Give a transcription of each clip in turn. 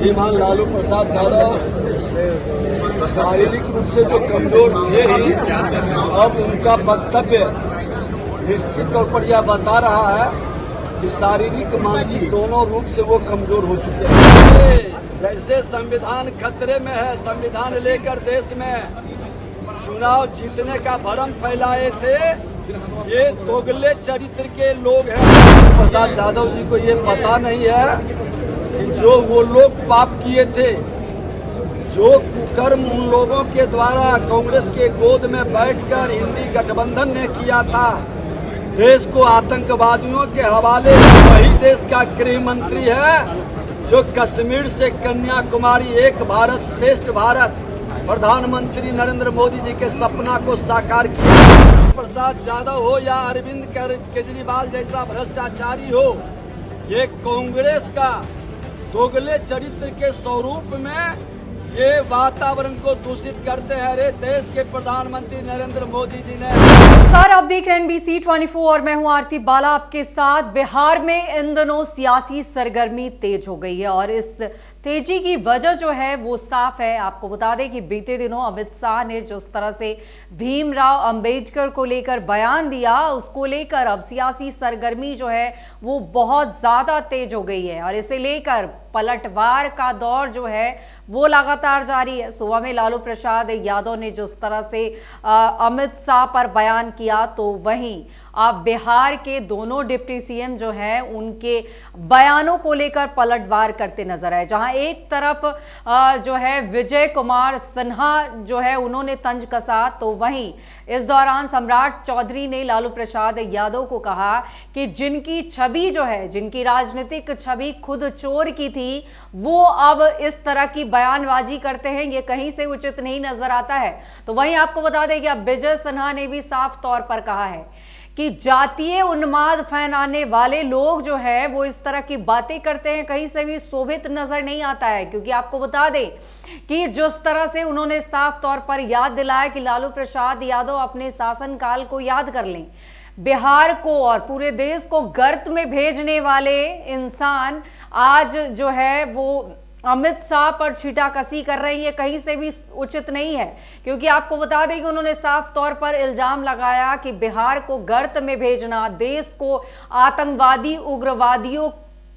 श्रीमान लालू प्रसाद यादव शारीरिक रूप से जो कमजोर थे ही, अब उनका वक्तव्य निश्चित तौर पर यह बता रहा है कि शारीरिक मानसिक दोनों रूप से वो कमजोर हो चुके हैं। जैसे संविधान खतरे में है, संविधान लेकर देश में चुनाव जीतने का भ्रम फैलाए थे, ये दोगले चरित्र के लोग हैं। प्रसाद यादव जी को ये पता नहीं है कि जो वो लोग पाप किए थे, जो कुकर्म उन लोगों के द्वारा कांग्रेस के गोद में बैठकर इंडी गठबंधन ने किया था, देश को आतंकवादियों के हवाले, वही देश का गृह मंत्री है जो कश्मीर से कन्याकुमारी एक भारत श्रेष्ठ भारत प्रधानमंत्री नरेंद्र मोदी जी के सपना को साकार किया। प्रसाद यादव हो या अरविंद केजरीवाल जैसा भ्रष्टाचारी हो, ये कांग्रेस का दोगले चरित्र के स्वरूप में ये वातावरण को दूषित करते हैं। अरे देश के प्रधानमंत्री नरेंद्र मोदी जी ने। नमस्कार, आप देख रहे हैं NBC 24 और मैं हूं आरती बाला आपके साथ। बिहार में इन दिनों सियासी सरगर्मी तेज हो गई है और इस तेजी की वजह जो है वो साफ है। आपको बता दें कि बीते दिनों अमित शाह ने जिस तरह से भीमराव अंबेडकर को लेकर बयान दिया, उसको लेकर अब सियासी सरगर्मी जो है वो बहुत ज्यादा तेज हो गई है और इसे लेकर पलटवार का दौर जो है वो लगातार जारी है। सुबह में लालू प्रसाद यादव ने जिस तरह से अमित शाह पर बयान किया, तो वहीं आप बिहार के दोनों डिप्टी सीएम जो हैं उनके बयानों को लेकर पलटवार करते नजर आए। जहां एक तरफ जो है विजय कुमार सिन्हा जो है उन्होंने तंज कसा, तो वहीं इस दौरान सम्राट चौधरी ने लालू प्रसाद यादव को कहा कि जिनकी छवि जो है, जिनकी राजनीतिक छवि खुद चोर की थी, वो अब इस तरह की बयानबाजी करते हैं, ये कहीं से उचित नहीं नजर आता है। तो वहीं आपको बता दें कि अब विजय सिन्हा ने भी साफ तौर पर कहा है कि जातीय उन्माद फैलाने वाले लोग जो है वो इस तरह की बातें करते हैं, कहीं से भी शोभित नजर नहीं आता है। क्योंकि आपको बता दें कि जिस तरह से उन्होंने साफ तौर पर याद दिलाया कि लालू प्रसाद यादव अपने शासनकाल को याद कर लें, बिहार को और पूरे देश को गर्त में भेजने वाले इंसान आज जो है वो अमित शाह पर छीटाकशी कर रही है, कहीं से भी उचित नहीं है। क्योंकि आपको बता दें कि उन्होंने साफ तौर पर इल्जाम लगाया कि बिहार को गर्त में भेजना, देश को आतंकवादी उग्रवादियों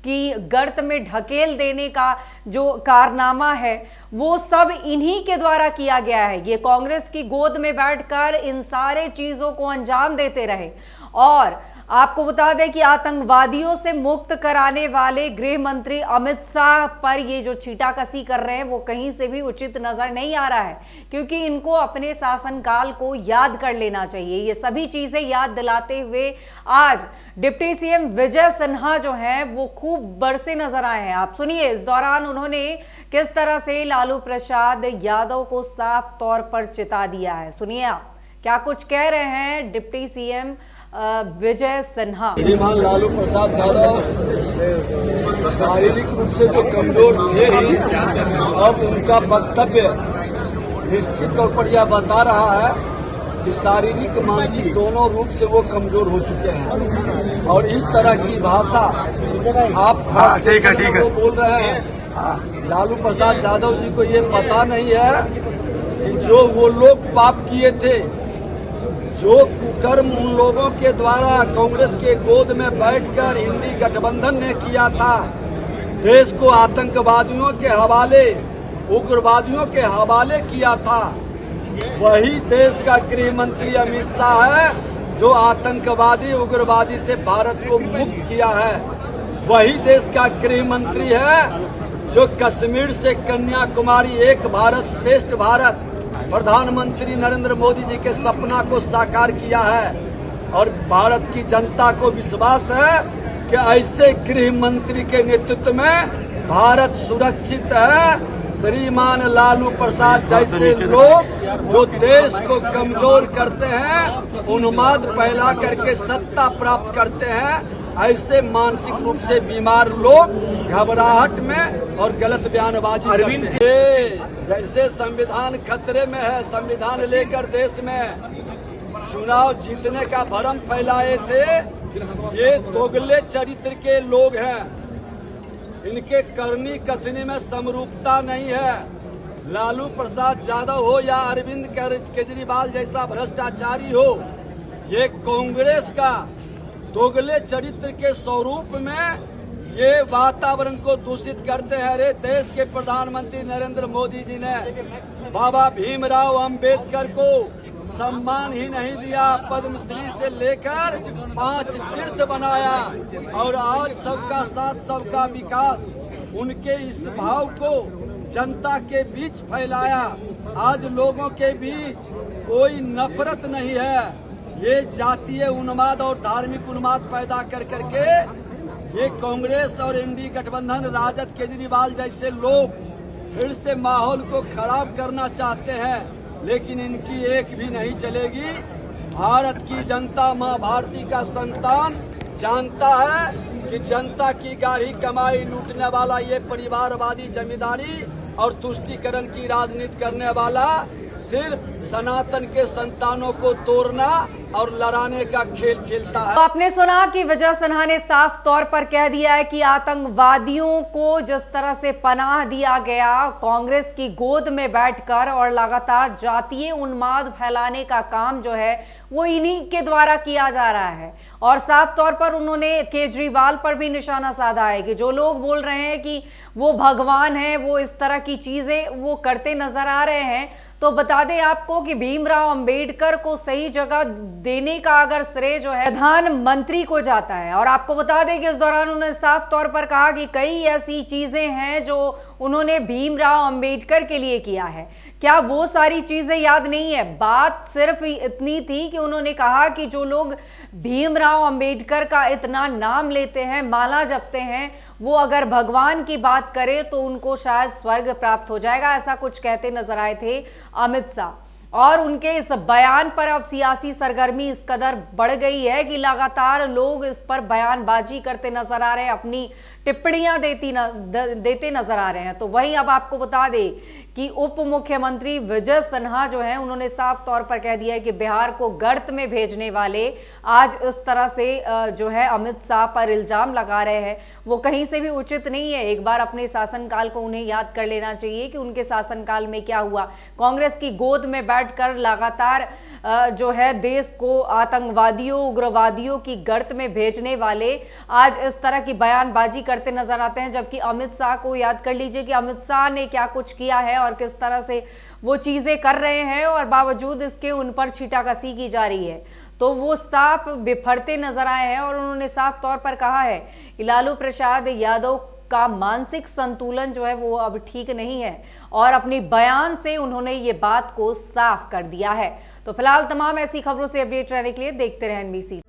की गर्त में ढकेल देने का जो कारनामा है वो सब इन्हीं के द्वारा किया गया है। ये कांग्रेस की गोद में बैठकर इन सारे चीजों को अंजाम देते रहे। और आपको बता दें कि आतंकवादियों से मुक्त कराने वाले गृह मंत्री अमित शाह पर ये जो छीटाकशी कर रहे हैं वो कहीं से भी उचित नजर नहीं आ रहा है। क्योंकि इनको अपने शासनकाल को याद कर लेना चाहिए। ये सभी चीजें याद दिलाते हुए आज डिप्टी सीएम विजय सिन्हा जो हैं वो खूब बरसे नजर आए हैं। आप सुनिए इस दौरान उन्होंने किस तरह से लालू प्रसाद यादव को साफ तौर पर चिता दिया है। सुनिए आप क्या कुछ कह रहे हैं डिप्टी सीएम विजय सिन्हा। श्रीमान लालू प्रसाद यादव शारीरिक रूप से जो कमजोर थे ही, अब उनका वक्तव्य निश्चित तौर पर यह बता रहा है कि शारीरिक मानसिक दोनों रूप से वो कमजोर हो चुके हैं। और इस तरह की भाषा आप ठीक है बोल रहे हैं। लालू प्रसाद यादव जी को ये पता नहीं है कि जो वो लोग पाप किए थे, जो कुकर्म उन लोगों के द्वारा कांग्रेस के गोद में बैठकर इंडी गठबंधन ने किया था, देश को आतंकवादियों के हवाले, उग्रवादियों के हवाले किया था, वही देश का गृह मंत्री अमित शाह है जो आतंकवादी उग्रवादी से भारत को मुक्त किया है। वही देश का गृह मंत्री है जो कश्मीर से कन्याकुमारी एक भारत श्रेष्ठ भारत प्रधानमंत्री नरेंद्र मोदी जी के सपना को साकार किया है। और भारत की जनता को विश्वास है कि ऐसे गृह मंत्री के नेतृत्व में भारत सुरक्षित है। श्रीमान लालू प्रसाद जैसे लोग जो देश को कमजोर करते हैं, उन्माद फैला करके सत्ता प्राप्त करते हैं, ऐसे मानसिक रूप से बीमार लोग घबराहट में और गलत बयानबाजी करते हैं। जैसे संविधान खतरे में है, संविधान लेकर देश में चुनाव जीतने का भ्रम फैलाए थे, ये दोगले चरित्र के लोग हैं। इनके करनी कथनी में समरूपता नहीं है। लालू प्रसाद यादव हो या अरविंद केजरीवाल जैसा भ्रष्टाचारी हो, ये कांग्रेस का दोगले चरित्र के स्वरूप में ये वातावरण को दूषित करते हैं। अरे देश के प्रधानमंत्री नरेंद्र मोदी जी ने बाबा भीमराव अंबेडकर को सम्मान ही नहीं दिया, पद्मश्री से लेकर 5 तीर्थ बनाया और आज सबका साथ सबका विकास, उनके इस भाव को जनता के बीच फैलाया। आज लोगों के बीच कोई नफरत नहीं है। ये जातीय उन्माद और धार्मिक उन्माद पैदा कर करके ये कांग्रेस और एनडीए गठबंधन राजद केजरीवाल जैसे लोग फिर से माहौल को खराब करना चाहते हैं, लेकिन इनकी एक भी नहीं चलेगी। भारत की जनता मां भारती का संतान जानता है कि जनता की गाढ़ी कमाई लूटने वाला ये परिवारवादी जमींदारी और तुष्टीकरण की राजनीति करने वाला सिर्फ सनातन के संतानों को तोड़ना और लड़ाने का खेल खेलता है। तो आपने सुना कि विजय सिन्हा ने साफ तौर पर कह दिया है कि आतंकवादियों को जिस तरह से पनाह दिया गया कांग्रेस की गोद में बैठकर और लगातार जातीय उन्माद फैलाने का काम जो है वो इन्हीं के द्वारा किया जा रहा है। और साफ तौर पर उन्होंने केजरीवाल पर भी निशाना साधा है कि जो लोग बोल रहे हैं कि वो भगवान है, वो इस तरह की चीजें वो करते नजर आ रहे हैं। तो बता दें आपको कि भीमराव अंबेडकर को सही जगह देने का अगर श्रेय जो है प्रधानमंत्री को जाता है। और आपको बता दें कि इस दौरान उन्होंने साफ तौर पर कहा कि कई ऐसी चीजें हैं जो उन्होंने भीमराव अंबेडकर के लिए किया है। क्या वो सारी चीजें याद नहीं है? बात सिर्फ इतनी थी कि उन्होंने कहा कि जो लोग भीमराव अंबेडकर का इतना नाम लेते हैं, माला जपते हैं, वो अगर भगवान की बात करें तो उनको शायद स्वर्ग प्राप्त हो जाएगा, ऐसा कुछ कहते नजर आए थे अमित शाह। और उनके इस बयान पर अब सियासी सरगर्मी इस कदर बढ़ गई है कि लगातार लोग इस पर बयानबाजी करते नजर आ रहे हैं, अपनी टिप्पणियां देते नजर आ रहे हैं। तो वहीं अब आपको बता दें कि उप मुख्यमंत्री विजय सिन्हा जो हैं उन्होंने साफ तौर पर कह दिया है कि बिहार को गर्त में भेजने वाले आज इस तरह से जो है अमित शाह पर इल्जाम लगा रहे हैं, वो कहीं से भी उचित नहीं है। एक बार अपने शासनकाल को उन्हें याद कर लेना चाहिए कि उनके शासनकाल में क्या हुआ। कांग्रेस की गोद में बैठकर लगातार जो है देश को आतंकवादियों उग्रवादियों की गर्त में भेजने वाले आज इस तरह की बयानबाजी करते नजर आते हैं। जबकि अमित शाह को याद कर लीजिए कि अमित शाह ने क्या कुछ किया है और किस तरह से वो चीजें कर रहे हैं, और बावजूद इसके उन पर छीटाकशी की जा रही है। तो वो साफ बिफरते नजर आए हैं और उन्होंने साफ तौर पर कहा है कि लालू प्रसाद यादव का मानसिक संतुलन जो है वो अब ठीक नहीं है, और अपनी बयान से उन्होंने ये बात को साफ कर दिया है। तो फिलहाल तमाम ऐसी खबरों से अपडेट रहने के लिए देखते रहें NBC।